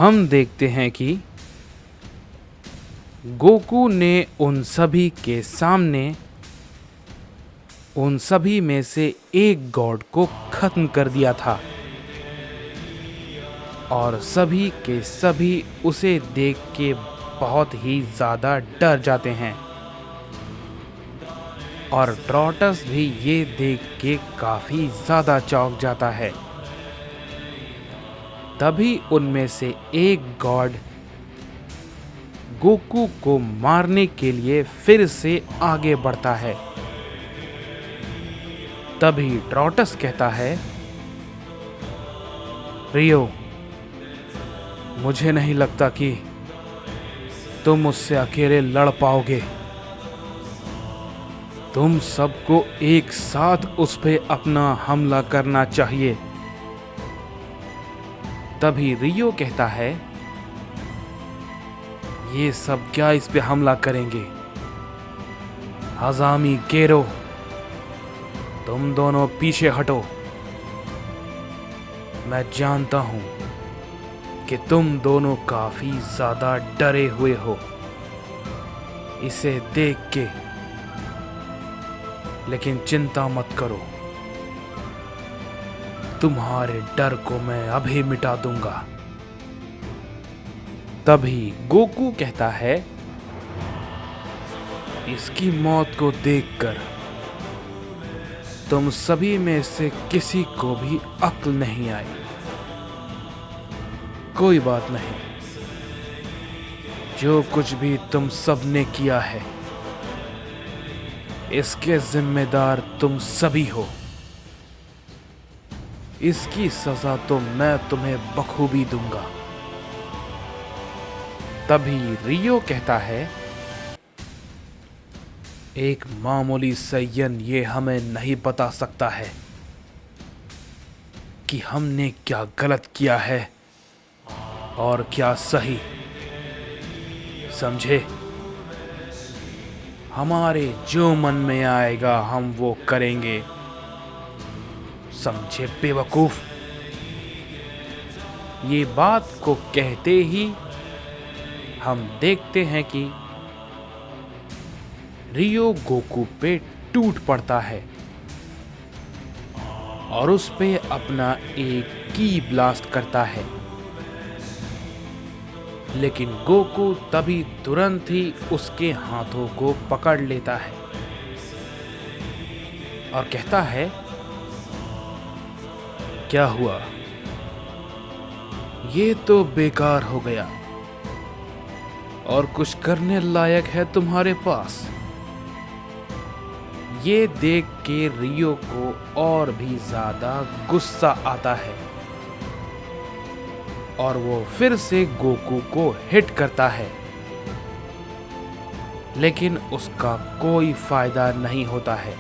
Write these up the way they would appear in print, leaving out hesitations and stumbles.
हम देखते हैं कि गोकू ने उन सभी के सामने उन सभी में से एक गॉड को खत्म कर दिया था और सभी के सभी उसे देख के बहुत ही ज़्यादा डर जाते हैं और ट्रोटस भी ये देख के काफ़ी ज़्यादा चौंक जाता है। तभी उनमें से एक गॉड गोकू को मारने के लिए फिर से आगे बढ़ता है। तभी ट्रोटस कहता है, रियो, मुझे नहीं लगता कि तुम मुझसे अकेले लड़ पाओगे। तुम सबको एक साथ उस पे अपना हमला करना चाहिए। तभी रियो कहता है, ये सब क्या इस पे हमला करेंगे? हजामी गेरो, तुम दोनों पीछे हटो। मैं जानता हूं कि तुम दोनों काफी ज्यादा डरे हुए हो इसे देख के, लेकिन चिंता मत करो, तुम्हारे डर को मैं अभी मिटा दूंगा। तभी गोकू कहता है, इसकी मौत को देखकर तुम सभी में से किसी को भी अक्ल नहीं आई। कोई बात नहीं, जो कुछ भी तुम सब ने किया है इसके जिम्मेदार तुम सभी हो। इसकी सजा तो मैं तुम्हें बखूबी दूंगा। तभी रियो कहता है, एक मामूली सैयन ये हमें नहीं बता सकता है कि हमने क्या गलत किया है और क्या सही, समझे? हमारे जो मन में आएगा हम वो करेंगे, समझे बेवकूफ? ये बात को कहते ही हम देखते हैं कि रियो गोकू पे टूट पड़ता है और उस पे अपना एक की ब्लास्ट करता है। लेकिन गोकू तभी तुरंत ही उसके हाथों को पकड़ लेता है और कहता है, क्या हुआ? ये तो बेकार हो गया। और कुछ करने लायक है तुम्हारे पास? ये देख के रियो को और भी ज्यादा गुस्सा आता है और वो फिर से गोकू को हिट करता है, लेकिन उसका कोई फायदा नहीं होता है।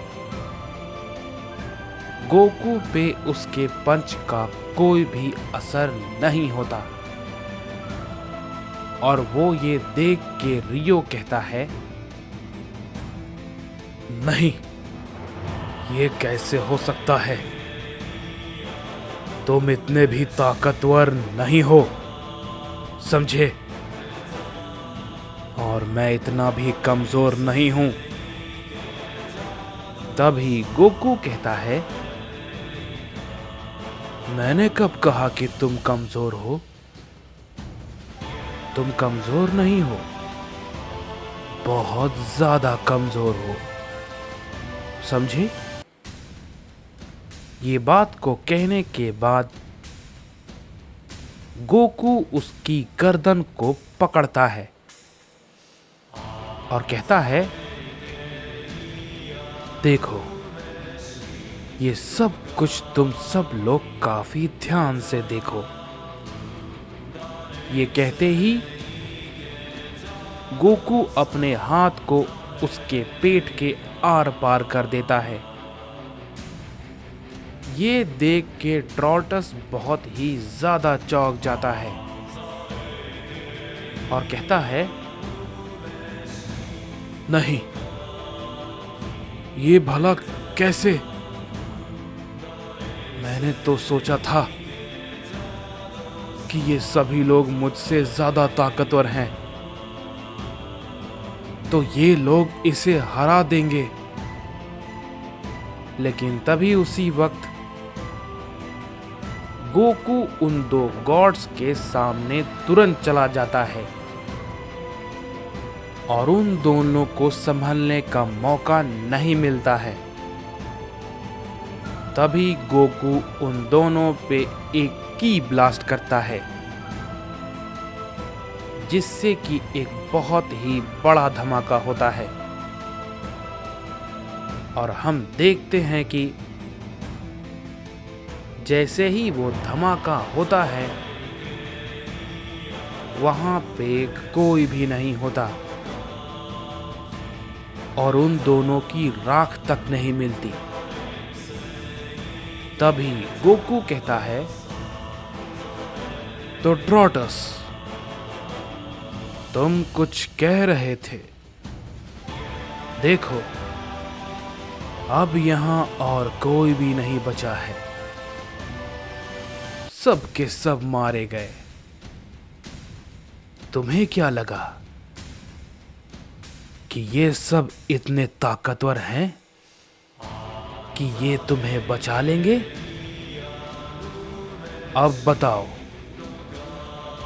गोकू पे उसके पंच का कोई भी असर नहीं होता और वो ये देख के रियो कहता है, नहीं, ये कैसे हो सकता है? तुम इतने भी ताकतवर नहीं हो, समझे? और मैं इतना भी कमजोर नहीं हूं। तभी गोकू कहता है, मैंने कब कहा कि तुम कमजोर हो? तुम कमजोर नहीं हो, बहुत ज्यादा कमजोर हो, समझे? ये बात को कहने के बाद गोकू उसकी गर्दन को पकड़ता है और कहता है, देखो, ये सब कुछ तुम सब लोग काफी ध्यान से देखो। ये कहते ही गोकू अपने हाथ को उसके पेट के आर पार कर देता है। ये देख के ट्रोटस बहुत ही ज्यादा चौंक जाता है और कहता है, नहीं, ये भला कैसे? मैंने तो सोचा था कि ये सभी लोग मुझसे ज्यादा ताकतवर हैं, तो ये लोग इसे हरा देंगे। लेकिन तभी उसी वक्त गोकू उन दो गॉड्स के सामने तुरंत चला जाता है और उन दोनों को संभलने का मौका नहीं मिलता है। तभी गोकू उन दोनों पे एक की ब्लास्ट करता है, जिससे कि एक बहुत ही बड़ा धमाका होता है। और हम देखते हैं कि जैसे ही वो धमाका होता है, वहां पे कोई भी नहीं होता और उन दोनों की राख तक नहीं मिलती। तभी गोकू कहता है, तो ट्रोटस, तुम कुछ कह रहे थे। देखो, अब यहां और कोई भी नहीं बचा है, सब के सब मारे गए। तुम्हें क्या लगा कि ये सब इतने ताकतवर हैं कि ये तुम्हें बचा लेंगे? अब बताओ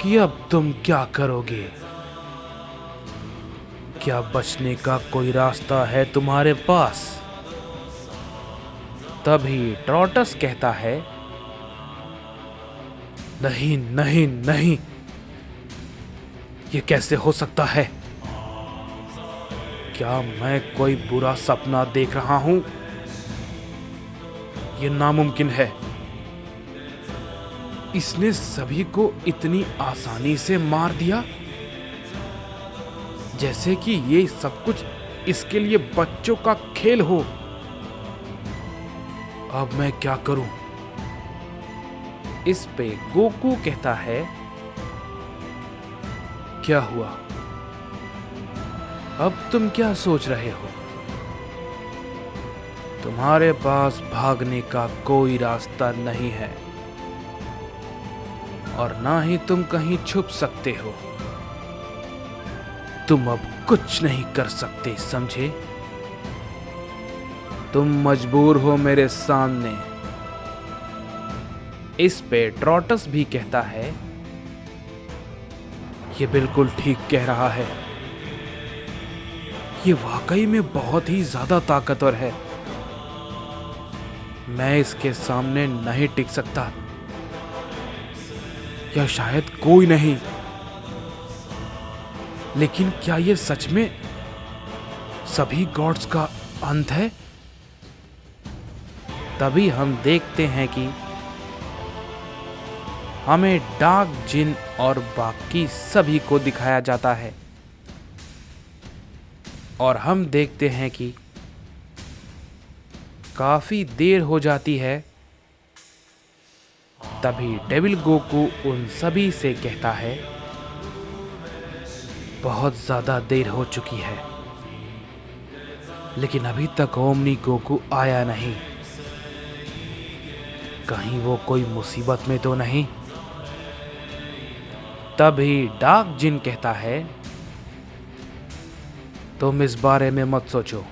कि अब तुम क्या करोगे? क्या बचने का कोई रास्ता है तुम्हारे पास? तभी ट्रोटस कहता है, नहीं नहीं नहीं, ये कैसे हो सकता है? क्या मैं कोई बुरा सपना देख रहा हूं? ये नामुमकिन है। इसने सभी को इतनी आसानी से मार दिया, जैसे कि ये सब कुछ इसके लिए बच्चों का खेल हो। अब मैं क्या करूं? इस पे गोकू कहता है, क्या हुआ? अब तुम क्या सोच रहे हो? तुम्हारे पास भागने का कोई रास्ता नहीं है और ना ही तुम कहीं छुप सकते हो। तुम अब कुछ नहीं कर सकते, समझे? तुम मजबूर हो मेरे सामने। इस पे ट्रोटस भी कहता है, ये बिल्कुल ठीक कह रहा है। ये वाकई में बहुत ही ज्यादा ताकतवर है। मैं इसके सामने नहीं टिक सकता, या शायद कोई नहीं। लेकिन क्या ये सच में सभी गॉड्स का अंत है? तभी हम देखते हैं कि हमें डार्क जिन और बाकी सभी को दिखाया जाता है और हम देखते हैं कि काफी देर हो जाती है। तभी डेविल गोकू उन सभी से कहता है, बहुत ज्यादा देर हो चुकी है, लेकिन अभी तक ओमनी गोकू आया नहीं। कहीं वो कोई मुसीबत में तो नहीं? तभी डार्क जिन कहता है, तुम इस बारे में मत सोचो।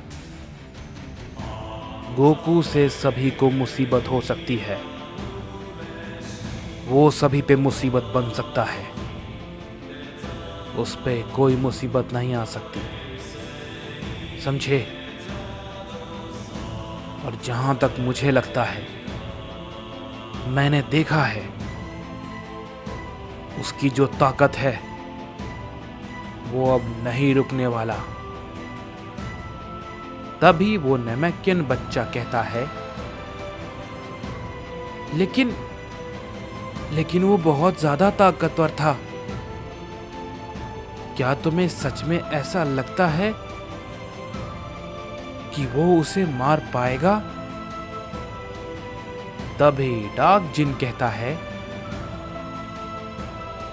गोकू से सभी को मुसीबत हो सकती है। वो सभी पे मुसीबत बन सकता है, उस पे कोई मुसीबत नहीं आ सकती, समझे? और जहां तक मुझे लगता है, मैंने देखा है, उसकी जो ताकत है वो अब नहीं रुकने वाला। तभी वो नेमेकियन बच्चा कहता है, लेकिन वो बहुत ज्यादा ताकतवर था। क्या तुम्हें सच में ऐसा लगता है कि वो उसे मार पाएगा? तभी डार्क जिन कहता है,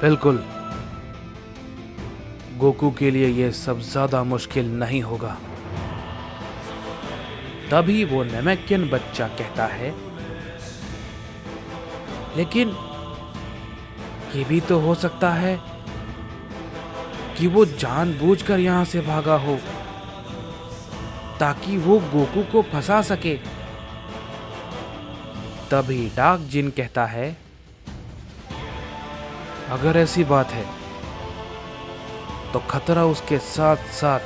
बिल्कुल, गोकू के लिए यह सब ज्यादा मुश्किल नहीं होगा। तभी वो नेमेकियन बच्चा कहता है, ये भी तो हो सकता है कि वो जानबूझकर यहाँ से भागा हो ताकि वो गोकू को फंसा सके। तभी डार्क जिन कहता है, अगर ऐसी बात है तो खतरा उसके साथ साथ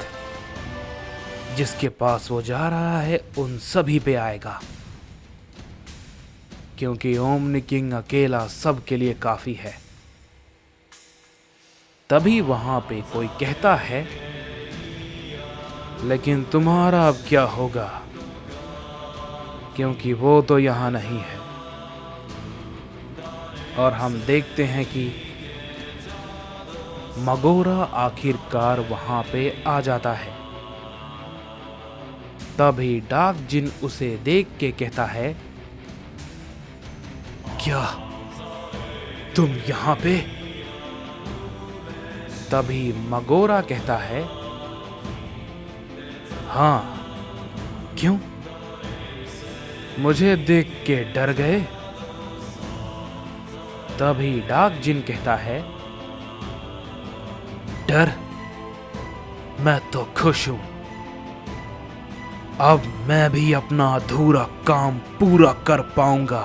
जिसके पास वो जा रहा है उन सभी पे आएगा, क्योंकि ओमनी किंग अकेला सबके लिए काफी है। तभी वहां पे कोई कहता है, लेकिन तुम्हारा अब क्या होगा, क्योंकि वो तो यहां नहीं है। और हम देखते हैं कि मगोरा आखिरकार वहां पे आ जाता है। तभी डार्क जिन उसे देख के कहता है, क्या तुम यहां पे? तभी मगोरा कहता है, हाँ, क्यों? मुझे देख के डर गए? तभी डार्क जिन कहता है, डर? मैं तो खुश हूं। अब मैं भी अपना अधूरा काम पूरा कर पाऊंगा,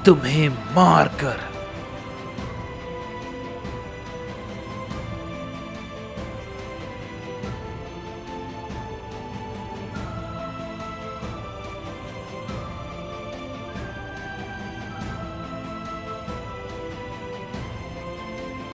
तुम्हें मारकर।